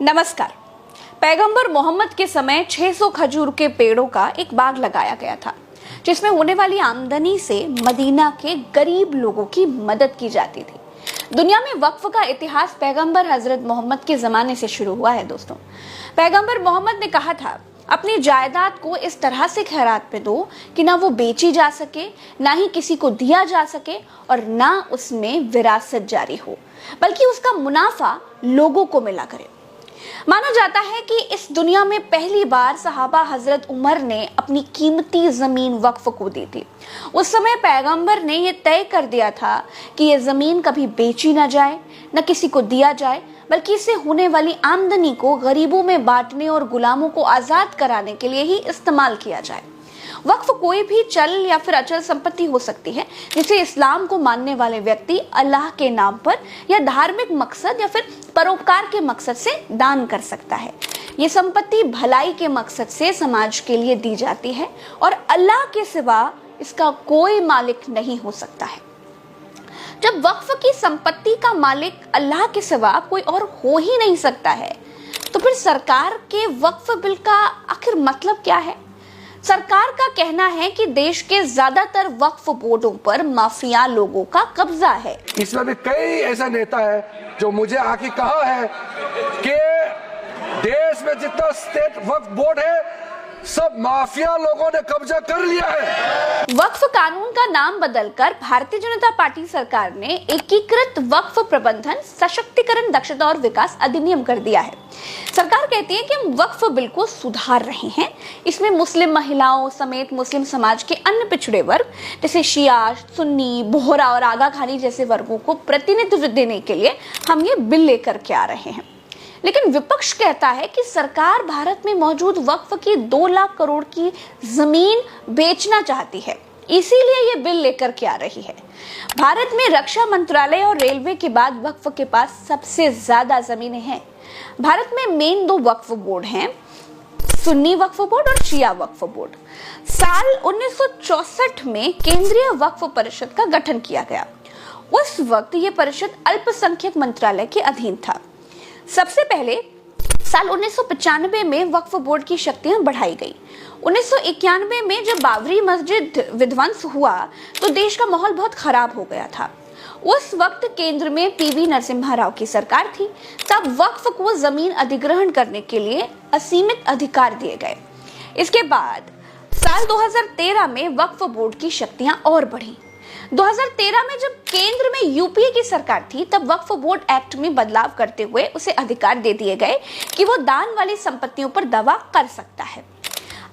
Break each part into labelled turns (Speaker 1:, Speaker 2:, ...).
Speaker 1: नमस्कार। पैगंबर मोहम्मद के समय 600 खजूर के पेड़ों का एक बाग लगाया गया था, जिसमें होने वाली आमदनी से मदीना के गरीब लोगों की मदद की जाती थी। दुनिया में वक्फ का इतिहास पैगंबर हजरत मोहम्मद के जमाने से शुरू हुआ है। दोस्तों, पैगंबर मोहम्मद ने कहा था, अपनी जायदाद को इस तरह से खैरात पे दो कि ना वो बेची जा सके, ना ही किसी को दिया जा सके और ना उसमें विरासत जारी हो, बल्कि उसका मुनाफा लोगों को मिला करे। माना जाता है कि इस दुनिया में पहली बार सहाबा हजरत उमर ने अपनी कीमती जमीन वक्फ को दी थी। उस समय पैगंबर ने यह तय कर दिया था कि यह जमीन कभी बेची ना जाए, न किसी को दिया जाए, बल्कि इससे होने वाली आमदनी को गरीबों में बांटने और गुलामों को आजाद कराने के लिए ही इस्तेमाल किया जाए। वक्फ कोई भी चल या फिर अचल संपत्ति हो सकती है, जिसे इस्लाम को मानने वाले व्यक्ति अल्लाह के नाम पर या धार्मिक मकसद या फिर परोपकार के मकसद से दान कर सकता है। ये संपत्ति भलाई के मकसद से समाज के लिए दी जाती है और अल्लाह के सिवा इसका कोई मालिक नहीं हो सकता है। जब वक्फ की संपत्ति का मालिक अल्लाह के सिवा कोई और हो ही नहीं सकता है, तो फिर सरकार के वक्फ बिल का आखिर मतलब क्या है? सरकार का कहना है कि देश के ज्यादातर वक्फ बोर्डों पर माफिया लोगों का कब्जा है।
Speaker 2: इसमें भी कई ऐसा नेता है जो मुझे आके कहा है कि देश में जितना स्टेट वक्फ बोर्ड है सब माफिया लोगों ने कब्जा कर लिया है।
Speaker 1: वक्फ कानून का नाम बदलकर भारतीय जनता पार्टी सरकार ने एकीकृत वक्फ प्रबंधन, सशक्तिकरण, दक्षता और विकास अधिनियम कर दिया है। सरकार कहती है कि हम वक्फ बिल को सुधार रहे हैं। इसमें मुस्लिम महिलाओं समेत मुस्लिम समाज के अन्य पिछड़े वर्ग जैसे शिया, सुन्नी, बोहरा और आगा खानी जैसे वर्गों को प्रतिनिधित्व देने के लिए हम ये बिल लेकर के आ रहे हैं। लेकिन विपक्ष कहता है कि सरकार भारत में मौजूद वक्फ की 2 लाख करोड़ की जमीन बेचना चाहती है, इसीलिए ये बिल लेकर के आ रही है। भारत में रक्षा मंत्रालय और रेलवे के बाद वक्फ के पास सबसे ज्यादा जमीनें हैं। भारत में मेन 2 वक्फ बोर्ड हैं, सुन्नी वक्फ बोर्ड और शिया वक्फ बोर्ड। साल 1964 में केंद्रीय वक्फ परिषद का गठन किया गया। उस वक्त ये परिषद अल्पसंख्यक मंत्रालय के अधीन था। सबसे पहले साल 1995 में वक्फ बोर्ड की शक्तियां बढ़ाई गई। 1991 में जब बाबरी मस्जिद विध्वंस हुआ तो देश का माहौल बहुत खराब हो गया था। उस वक्त केंद्र में पीवी नरसिम्हा राव की सरकार थी। तब वक्फ को जमीन अधिग्रहण करने के लिए असीमित अधिकार दिए गए। इसके बाद साल 2013 में वक्फ बोर्ड की शक्तियां और बढ़ी। 2013 में जब केंद्र में यूपीए की सरकार थी, तब वक्फ बोर्ड एक्ट में बदलाव करते हुए उसे अधिकार दे दिए गए कि वो दान वाली संपत्तियों पर दावा कर सकता है।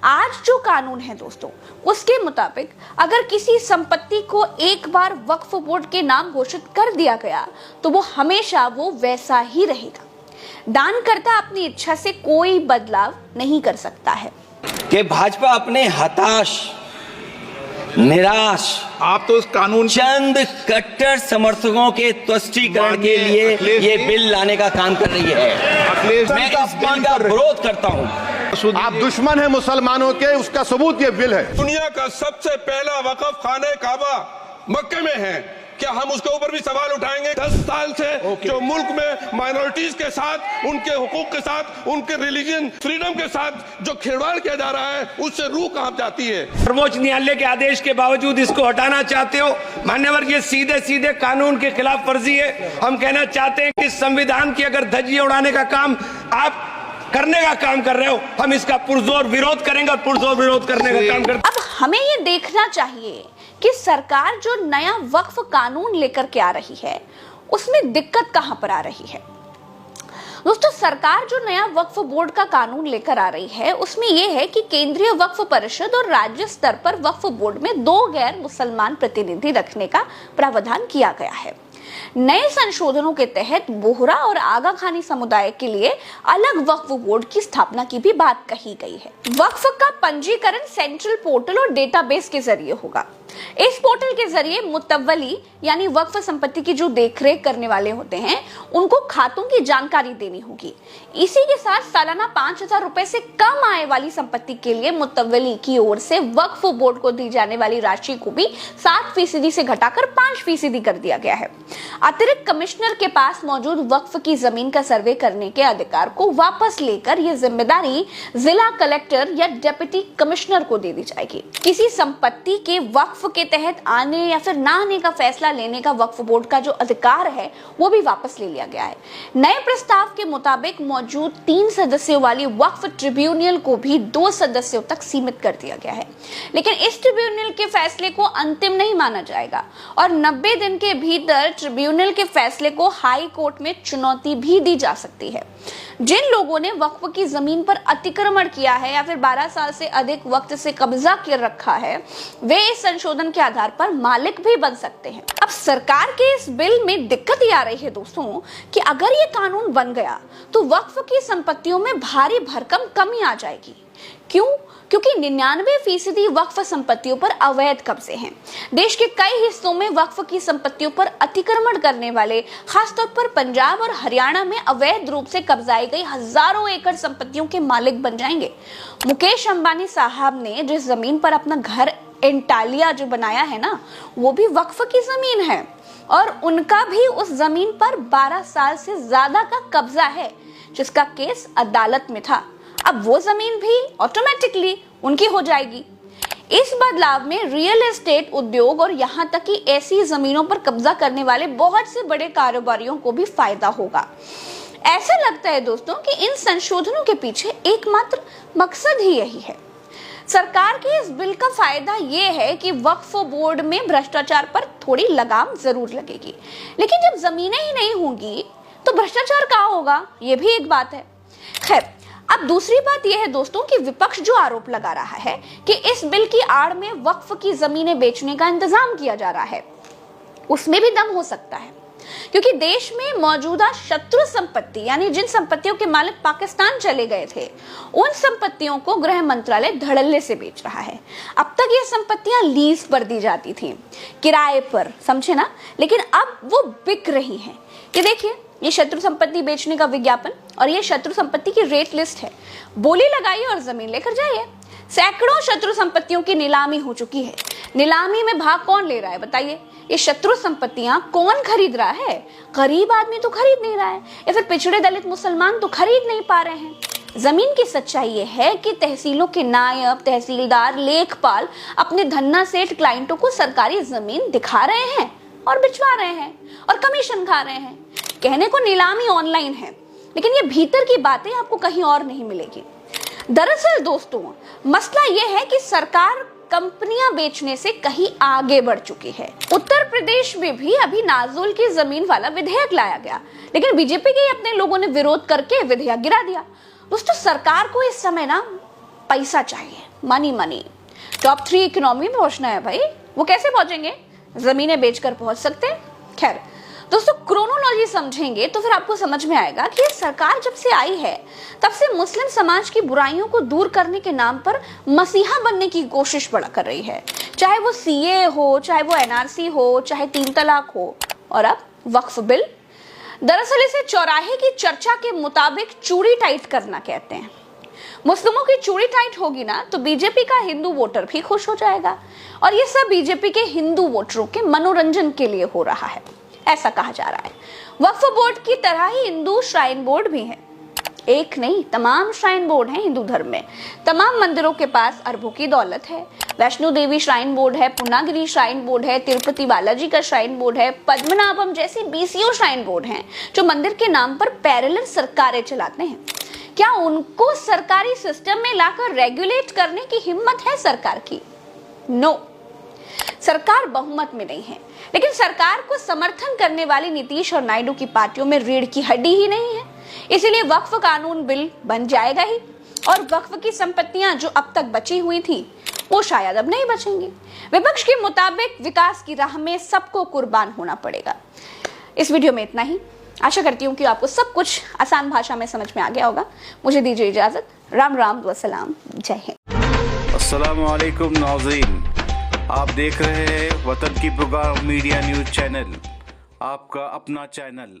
Speaker 1: आज जो कानून है दोस्तों, उसके मुताबिक अगर किसी संपत्ति को एक बार वक्फ बोर्ड के नाम घोषित कर दिया गया तो वो हमेशा वो वैसा ही रहेगा। दानकर्ता अपनी इच्छा से कोई बदलाव नहीं कर सकता है।
Speaker 3: कि भाजपा अपने हताश, निराश,
Speaker 4: आप तो उस कानून
Speaker 3: चंद कट्टर समर्थकों के तुष्टीकरण के लिए ये बिल लाने का काम कर रही है। मैं इस बिल का विरोध करता हूँ।
Speaker 4: आप दुश्मन हैं मुसलमानों के, उसका सबूत ये बिल है।
Speaker 5: दुनिया का सबसे पहला वक़फ़ खाने काबा मक्के में है। क्या हम उसके ऊपर भी सवाल उठाएंगे? 10 साल से जो मुल्क में माइनॉरिटीज के साथ, उनके हुकूक के साथ, उनके रिलीजन फ्रीडम के साथ जो खिलवाड़ किया जा रहा है, उससे रूह कांप जाती है।
Speaker 6: सर्वोच्च न्यायालय के आदेश के बावजूद इसको हटाना चाहते हो मान्यवर, ये सीधे सीधे कानून के खिलाफ वर्जी है। हम कहना चाहते हैं कि संविधान की अगर धज्जियां उड़ाने का काम आप करने का काम कर रहे हो, हम इसका पुरजोर विरोध करेंगे और पुरजोर विरोध करने का काम करेंगे।
Speaker 1: अब हमें ये देखना चाहिए कि सरकार जो नया वक्फ कानून लेकर के आ रही है, उसमें दिक्कत कहां पर आ रही है। दोस्तों, सरकार जो नया वक्फ बोर्ड का कानून लेकर आ रही है, उसमें यह है कि केंद्रीय वक्फ परिषद और राज्य स्तर पर वक्फ बोर्ड में 2 गैर मुसलमान प्रतिनिधि रखने का प्रावधान किया गया है। नए संशोधनों के तहत बोहरा और आगा खानी समुदाय के लिए अलग वक्फ बोर्ड की स्थापना की भी बात कही गई है। वक्फ का पंजीकरण सेंट्रल पोर्टल और डेटाबेस के जरिए होगा। इस पोर्टल के जरिए मुतव्वली यानी वक्फ संपत्ति की जो देखरेख करने वाले होते हैं उनको खातों की जानकारी देनी होगी। इसी के साथ सालाना 5,000 रुपए से कम आय वाली संपत्ति के लिए मुतव्वली की ओर से वक्फ बोर्ड को दी जाने वाली राशि को भी 7% से घटाकर 5% कर दिया गया है। अतिरिक्त कमिश्नर के पास मौजूद वक्फ की जमीन का सर्वे करने के अधिकार को वापस लेकर यह जिम्मेदारी जिला कलेक्टर या डिप्टी कमिश्नर को दे दी जाएगी। किसी संपत्ति के वक्फ के तहत आने या फिर ना आने का फैसला लेने का वक्फ बोर्ड का जो अधिकार है वो भी वापस ले लिया गया है। नए प्रस्ताव के मुताबिक मौजूद 3 सदस्यों वाली वक्फ ट्रिब्यूनल को भी 2 सदस्यों तक सीमित कर दिया गया है। लेकिन इस ट्रिब्यूनल के फैसले को अंतिम नहीं माना जाएगा और 90 दिन के भीतर ट्रिब्यूनल के फैसले को हाई कोर्ट में चुनौती भी दी जा सकती है। जिन लोगों ने वक्फ की जमीन पर अतिक्रमण किया है या फिर 12 साल से अधिक वक्त से कब्जा कर रखा है वे इस संशोधन के आधार पर मालिक भी बन सकते हैं। अब सरकार के इस बिल में दिक्कत ये आ रही है दोस्तों कि अगर ये कानून बन गया तो वक्फ की संपत्तियों में भारी भरकम कमी आ जाएगी। क्यों? क्योंकि 99% वक्फ संपत्तियों पर अवैध कब्जे हैं। देश के कई हिस्सों में वक्फ की संपत्तियों पर अतिक्रमण करने वाले खासतौर पर पंजाब और हरियाणा में अवैध रूप से कब्जाई गई हजारों एकड़ संपत्तियों के मालिक बन जाएंगे। मुकेश अंबानी साहब ने जिस जमीन पर अपना घर एंटालिया जो बनाया है ना वो भी वक्फ की जमीन है और उनका भी उस जमीन पर 12 साल से ज्यादा का कब्जा है जिसका केस अदालत में था। अब वो जमीन भी ऑटोमेटिकली उनकी हो जाएगी। इस बदलाव में रियल एस्टेट उद्योग और यहाँ तक कि ऐसी जमीनों पर कब्जा करने वाले बहुत से बड़े कारोबारियों को भी फायदा होगा। ऐसा लगता है दोस्तों कि इन संशोधनों के पीछे एकमात्र मकसद ही यही है। सरकार के इस बिल का फायदा ये है कि वक्फ बोर्ड में भ्रष्टाचार पर थोड़ी लगाम जरूर लगेगी, लेकिन जब जमीनें ही नहीं होंगी तो भ्रष्टाचार कहाँ होगा, ये भी एक बात है। खैर, अब दूसरी बात यह है दोस्तों कि विपक्ष जो आरोप लगा रहा है कि इस बिल की आड़ में वक्फ की जमीनें बेचने का इंतजाम किया जा रहा है, उसमें भी दम हो सकता है, क्योंकि देश में मौजूदा शत्रु संपत्ति यानी जिन संपत्तियों के मालिक पाकिस्तान चले गए थे उन संपत्तियों को गृह मंत्रालय धड़ल्ले से बेच रहा है। अब तक ये संपत्तियां लीज पर दी जाती थी, किराए पर, समझे ना, लेकिन अब वो बिक रही हैं। ये देखिए, ये शत्रु संपत्ति बेचने का विज्ञापन और ये शत्रु संपत्ति की रेट लिस्ट है। बोली लगाइए और जमीन लेकर जाइए। सैकड़ों शत्रु संपत्तियों की नीलामी हो चुकी है। नीलामी में भाग कौन ले रहा है बताइए? ये शत्रु संपत्तियां कौन खरीद रहा है? गरीब आदमी तो खरीद नहीं रहा है या फिर पिछड़े दलित मुसलमान तो खरीद नहीं पा रहे हैं। जमीन की सच्चाई ये है कि तहसीलों के नायब, तहसीलदार, लेखपाल अपने धन्ना सेठ क्लाइंटों को सरकारी जमीन दिखा रहे हैं और बिचवा रहे हैं और कमीशन खा रहे हैं। कहने को नीलामी ऑनलाइन है, लेकिन ये भीतर की बातें आपको कहीं और नहीं मिलेगी। दरअसल दोस्तों, मसला ये है कि सरकार कंपनियां बेचने से कहीं आगे बढ़ चुकी है। उत्तर प्रदेश में भी अभी नाजुल की जमीन वाला विधेयक लाया गया, लेकिन बीजेपी के अपने लोगों ने विरोध करके विधेयक गिरा दिया। दोस्तों, सरकार को इस समय ना पैसा चाहिए, मनी मनी। टॉप 3 इकोनॉमी में पहुंचना है भाई, वो कैसे पहुंचेंगे? जमीनें बेचकर पहुंच सकते हैं। खैर दोस्तों, क्रोनोलॉजी समझेंगे तो फिर आपको समझ में आएगा कि ये सरकार जब से आई है तब से मुस्लिम समाज की बुराइयों को दूर करने के नाम पर मसीहा बनने की कोशिश बड़ा कर रही है। चाहे वो सीए हो, चाहे वो एनआरसी हो, चाहे 3 तलाक हो, और अब वक्फ बिल। दरअसल इसे चौराहे की चर्चा के मुताबिक चूड़ी टाइट करना कहते हैं। मुस्लिमों की चूड़ी टाइट होगी ना तो बीजेपी का हिंदू वोटर भी खुश हो जाएगा और ये सब बीजेपी के हिंदू वोटरों के मनोरंजन के लिए हो रहा है, ऐसा कहा जा रहा है। वक्फ बोर्ड की तरह ही हिंदू श्राइन बोर्ड भी है। एक नहीं, तमाम श्राइन बोर्ड हैं हिंदू धर्म में। तमाम मंदिरों के पास अरबों की दौलत है। वैष्णो देवी श्राइन बोर्ड है, पूर्णागिरी श्राइन बोर्ड है, तिरुपति बालाजी का श्राइन बोर्ड है, पद्मनाभम जैसी बीसीओ श्राइन बोर्ड हैं जो मंदिर के नाम पर पैरेलल सरकारें चलाते हैं। क्या उनको सरकारी सिस्टम में लाकर रेगुलेट करने की हिम्मत है सरकार की? नो, सरकार बहुमत में नहीं है, लेकिन सरकार को समर्थन करने वाली नीतीश और नायडू की पार्टियों में रीढ़ की हड्डी ही नहीं है। इसीलिए वक्फ कानून बिल बन जाएगा ही और वक्फ की संपत्तियां जो अब तक बची हुई थी वो शायद अब नहीं बचेंगी। विपक्ष के मुताबिक विकास की राह में सबको कुर्बान होना पड़ेगा। इस वीडियो में इतना ही। आशा करती हूँ कि आपको सब कुछ आसान भाषा में समझ में आ गया होगा। मुझे दीजिए इजाजत। राम राम व सलाम। जय हिंद।
Speaker 7: अस्सलामु अलैकुम नाज़रीन, आप देख रहे हैं वतन की पुकार मीडिया न्यूज चैनल, आपका अपना चैनल।